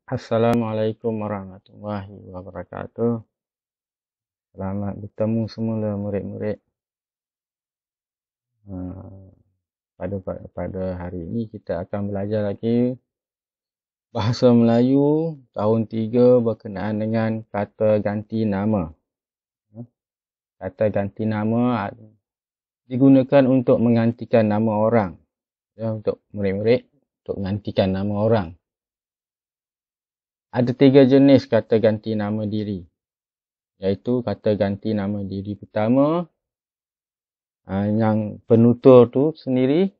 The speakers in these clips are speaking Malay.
Assalamualaikum warahmatullahi wabarakatuh. Selamat bertemu semula murid-murid. Pada hari ini kita akan belajar lagi bahasa Melayu tahun 3 berkenaan dengan kata ganti nama. Kata ganti nama digunakan untuk menggantikan nama orang. Untuk murid-murid, untuk menggantikan nama orang. Ada 3 jenis kata ganti nama diri. Iaitu kata ganti nama diri pertama, yang penutur tu sendiri.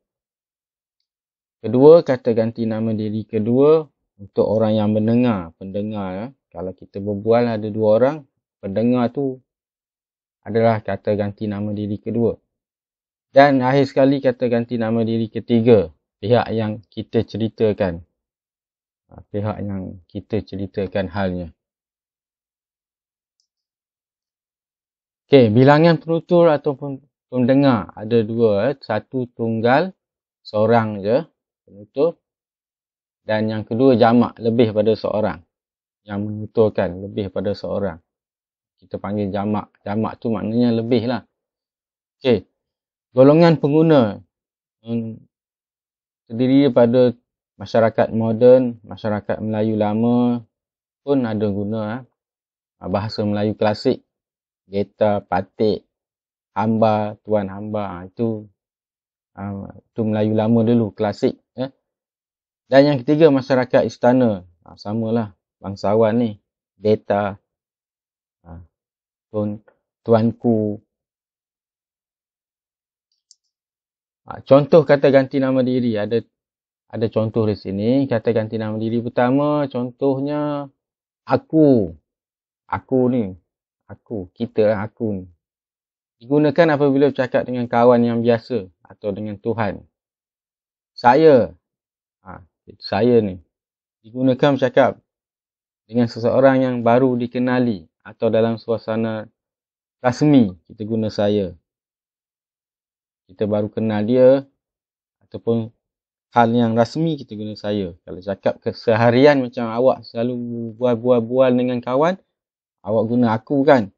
Kedua, kata ganti nama diri kedua untuk orang yang mendengar, pendengar. Kalau kita berbual ada 2 orang, pendengar tu adalah kata ganti nama diri kedua. Dan akhir sekali kata ganti nama diri ketiga, pihak yang kita ceritakan. Pihak yang kita ceritakan halnya. Okey, bilangan penutur ataupun pendengar ada 2. Satu tunggal, seorang je penutur. Dan yang kedua jamak, lebih pada seorang. Yang menuturkan lebih pada seorang. Kita panggil jamak. Jamak tu maknanya lebih lah. Okey. Golongan pengguna terdiri daripada masyarakat moden, masyarakat Melayu lama pun ada guna bahasa Melayu klasik. Geta, patik, hamba, tuan hamba. Itu Melayu lama dulu, klasik. Dan yang ketiga masyarakat istana. Samalah bangsawan ni. Beta, tuanku. Contoh kata ganti nama diri. Ada contoh di sini. Kata ganti nama diri pertama, contohnya aku. Aku ni. Aku. Kita lah aku ni. Digunakan apabila bercakap dengan kawan yang biasa atau dengan Tuhan. Saya. Saya ni. Digunakan bercakap dengan seseorang yang baru dikenali atau dalam suasana rasmi. Kita guna saya. Kita baru kenal dia ataupun hal yang rasmi kita guna saya. Kalau cakap keseharian macam awak selalu bual-bual dengan kawan, awak guna aku kan.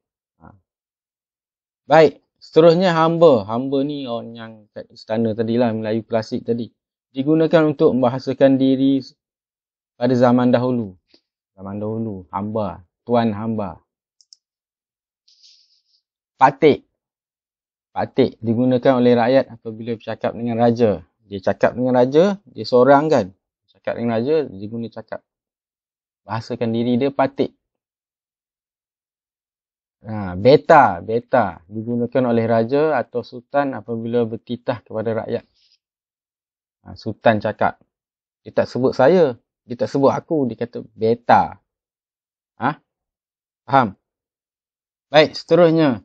Baik, seterusnya hamba. Hamba ni orang yang kat istana tadilah, Melayu klasik tadi. Digunakan untuk membahasakan diri pada zaman dahulu. Zaman dahulu, hamba, tuan hamba. Patik. Patik digunakan oleh rakyat apabila bercakap dengan raja. Dia cakap dengan raja, dia seorang kan. Cakap dengan raja, dia guna cakap. Bahasakan diri dia patik. Beta. Beta digunakan oleh raja atau sultan apabila bertitah kepada rakyat. Sultan cakap. Dia tak sebut saya. Dia tak sebut aku. Dia kata beta. Faham? Baik, seterusnya.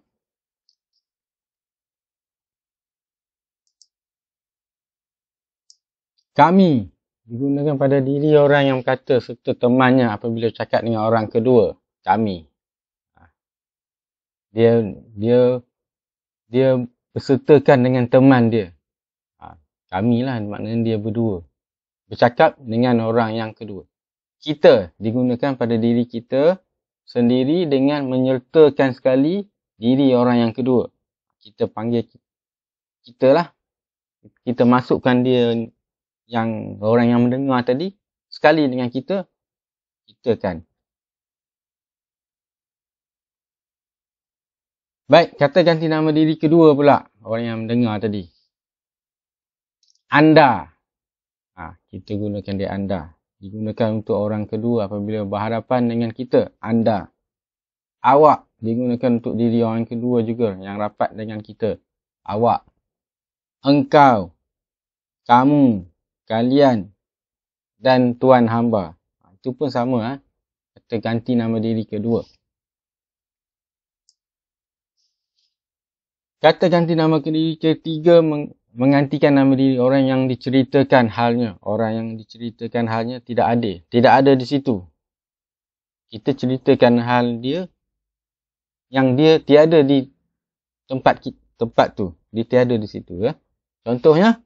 Kami digunakan pada diri orang yang berkata serta temannya apabila cakap dengan orang kedua. Kami. Dia bersertakan dengan teman dia. Kami lah maknanya dia berdua. Bercakap dengan orang yang kedua. Kita digunakan pada diri kita sendiri dengan menyertakan sekali diri orang yang kedua. Kita panggil kita lah. Kita masukkan dia yang orang yang mendengar tadi sekali dengan kita kan. Baik, kata ganti nama diri kedua pula orang yang mendengar tadi. Anda. Kita gunakan dia anda. Digunakan untuk orang kedua apabila berhadapan dengan kita. Anda. Awak. Digunakan untuk diri orang kedua juga yang rapat dengan kita. Awak. Engkau. Kamu. Kalian. Dan tuan hamba. Itu pun sama. Kata ganti nama diri kedua. Kata ganti nama diri ketiga menggantikan nama diri orang yang diceritakan halnya. Orang yang diceritakan halnya tidak ada. Tidak ada di situ. Kita ceritakan hal dia yang dia tiada di tempat tu. Dia tiada di situ. Contohnya,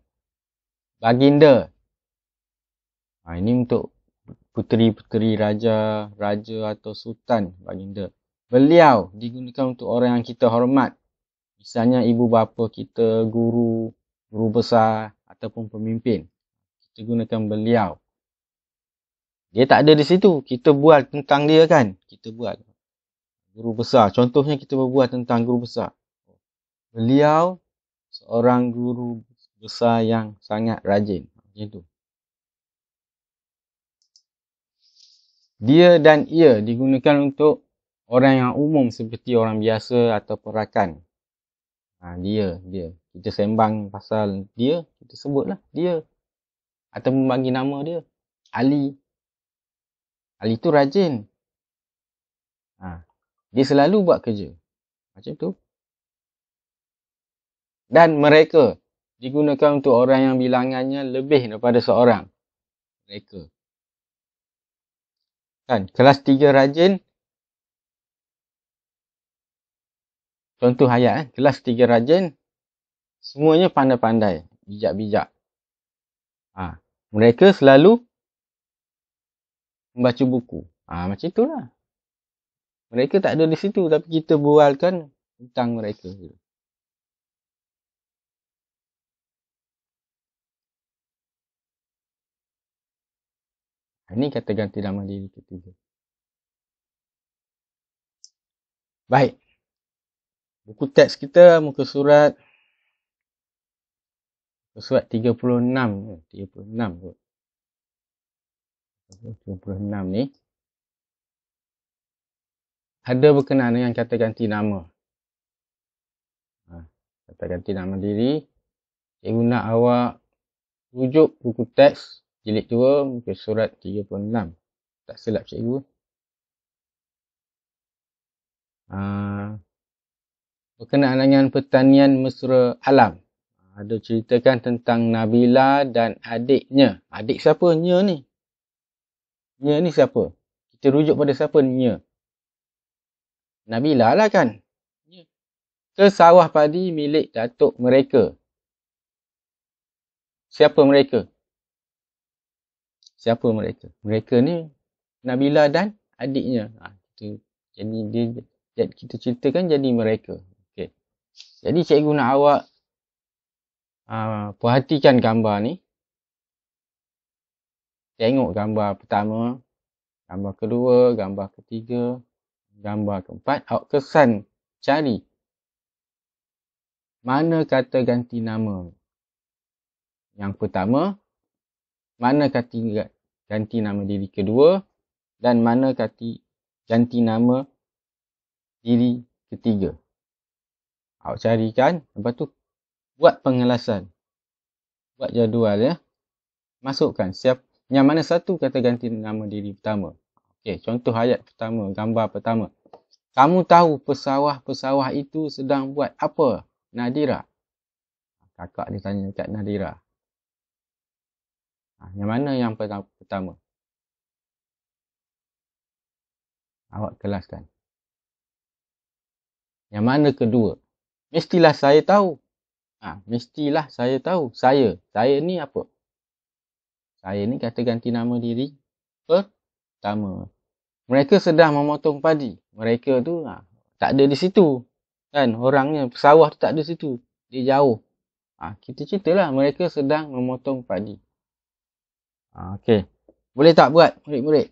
baginda. Ini untuk puteri-puteri raja, raja atau sultan baginda. Beliau digunakan untuk orang yang kita hormat. Misalnya ibu bapa kita, guru, guru besar ataupun pemimpin. Kita gunakan beliau. Dia tak ada di situ. Kita buat tentang dia kan. Kita buat. Guru besar. Contohnya kita berbuat tentang guru besar. Beliau seorang guru besar yang sangat rajin. Macam tu. Dia dan ia digunakan untuk orang yang umum seperti orang biasa atau perakan. Dia. Kita sembang pasal dia, kita sebutlah dia. Atau membagi nama dia. Ali. Ali tu rajin. Dia selalu buat kerja. Macam tu. Dan mereka digunakan untuk orang yang bilangannya lebih daripada seorang. Mereka. Kan, kelas 3 rajin. Contoh ayat kelas 3 rajin. Semuanya pandai-pandai. Bijak-bijak. Mereka selalu membaca buku. Macam itulah. Mereka tak ada di situ. Tapi kita bualkan tentang mereka. Ini kata ganti nama diri ketiga. Baik. Buku teks kita muka surat 36. 36 kot. 36 ni. Ada berkenaan dengan kata ganti nama. Kata ganti nama diri. Cikgu nak awak rujuk buku teks jilid 2 muka surat 36. Tak silap cikgu. Berkenaan dengan pertanian mesra alam. Ada ceritakan tentang Nabila dan adiknya. Adik siapa? Nya ni. Nya ni siapa? Kita rujuk pada siapa? Nya. Nabila lah kan? Ke sawah padi milik datuk mereka. Siapa mereka? Siapa mereka? Mereka ni Nabila dan adiknya. Jadi kita ceritakan jadi mereka. Okay. Jadi cikgu nak awak perhatikan gambar ni. Tengok gambar pertama, gambar kedua, gambar ketiga, gambar keempat. Awak kesan cari mana kata ganti nama. Yang pertama, mana kata ganti nama diri kedua dan mana kata ganti nama diri ketiga. Awak carikan, lepas tu buat pengelasan. Buat jadual ya. Masukkan yang mana satu kata ganti nama diri pertama. Okey, contoh ayat pertama, gambar pertama. Kamu tahu pesawah-pesawah itu sedang buat apa, Nadira? Kakak dia tanya dekat Nadira. Yang mana yang pertama? Awak kelaskan. Yang mana kedua? Mestilah saya tahu. Mestilah saya tahu. Saya ni apa? Saya ni kata ganti nama diri pertama. Mereka sedang memotong padi. Mereka tu tak ada di situ. Kan orangnya, pesawah tu tak ada di situ. Dia jauh. Kita ceritalah mereka sedang memotong padi. Okey. Boleh tak buat murid-murid?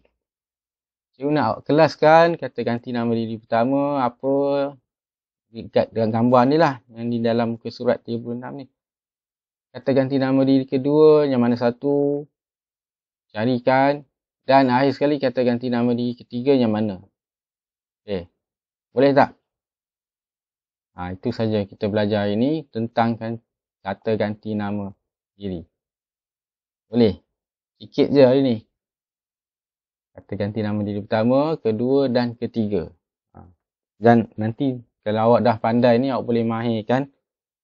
Cikgu nak awak kelaskan kata ganti nama diri pertama apa dekat dalam gambar ni lah yang di dalam muka surat 36 ni. Kata ganti nama diri kedua yang mana satu carikan dan akhir sekali kata ganti nama diri ketiga yang mana. Okey. Boleh tak? Itu saja kita belajar hari ni tentang kata ganti nama diri. Boleh? Sikit je hari ni. Kata ganti nama diri pertama, kedua dan ketiga. Dan nanti kalau awak dah pandai ni, awak boleh mahirkan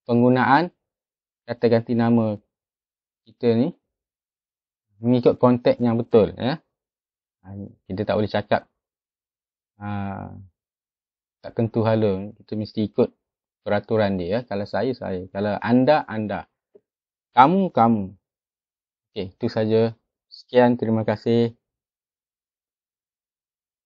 penggunaan kata ganti nama kita ni mengikut konteks yang betul. Ya? Kita tak boleh cakap tak tentu hala. Kita mesti ikut peraturan dia. Ya? Kalau saya. Kalau anda. Kamu. Okey, itu saja. Sekian, terima kasih.